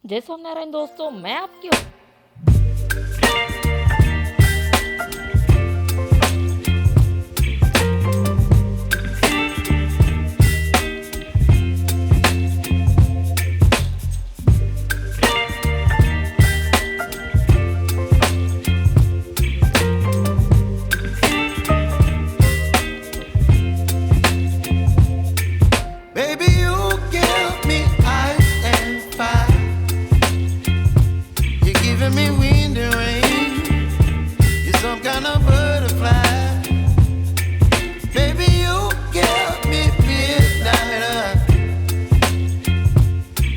जय स्वामीनारायण दोस्तों, मैं आपकी Baby, you give me ice and fire. You're giving me wind and rain. You're some kind of butterfly. Baby, you give me midnight.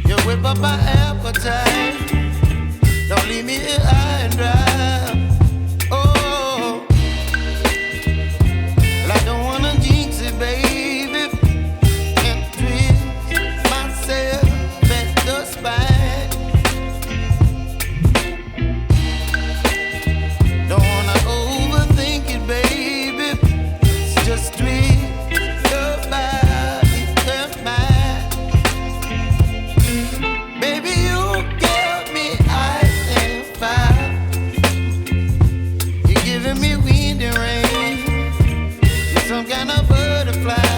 You whip up my appetite. Don't leave me here high and dry. Oh, well, I don't wanna jinx it, baby. And twist myself at the spine. Don't wanna overthink it, baby. It's just twist your body and mine. Baby, you give me ice and fire. You're giving me wind and rain. You're some kind of butterfly.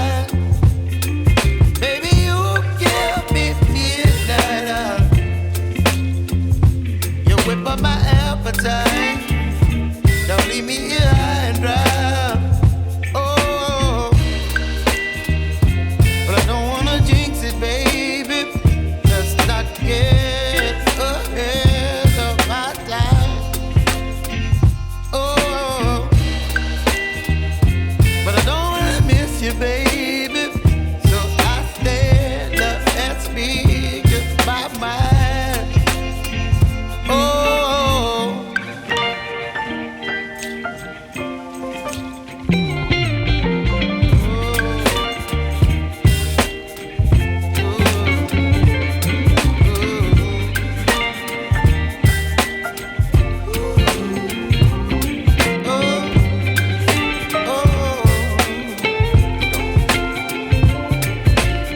Baby, you give me midnight. You whip up my appetite. Don't leave me here high and dry. Oh, but I don't wanna jinx it, baby. Let's not get ahead of my time. Oh, but I don't wanna miss you, baby. So I stand up and speak my mind. Oh.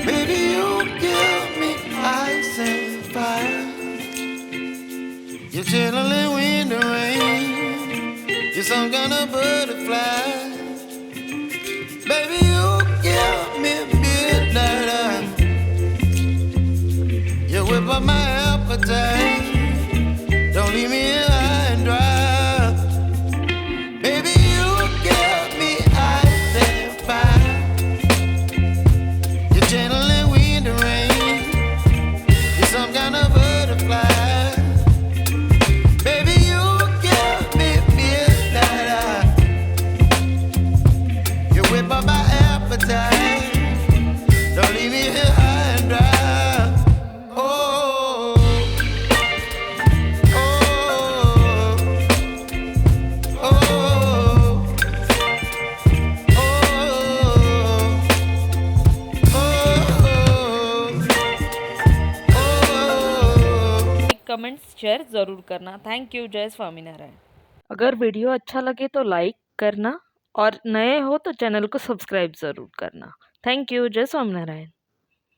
Baby, you give me ice and fire. You're channeling wind and rain. You're some kind of butterfly. Baby, you give me midnight. You whip up my appetite. Don't leave me here high and dry. Baby, you give me ice and fire. You're channeling wind and rain. You're some kind of butterfly. Baby, you give me midnight. You whip up my appetite. Don't leave me here high and dry. Oh, oh, oh, oh, comments share ज़रूर करना। Thank you. जय स्वामीनारायण। अगर video अच्छा लगे तो like करना और नए हो तो चैनल को सब्सक्राइब ज़रूर करना। Thank you. जय स्वामीनारायण।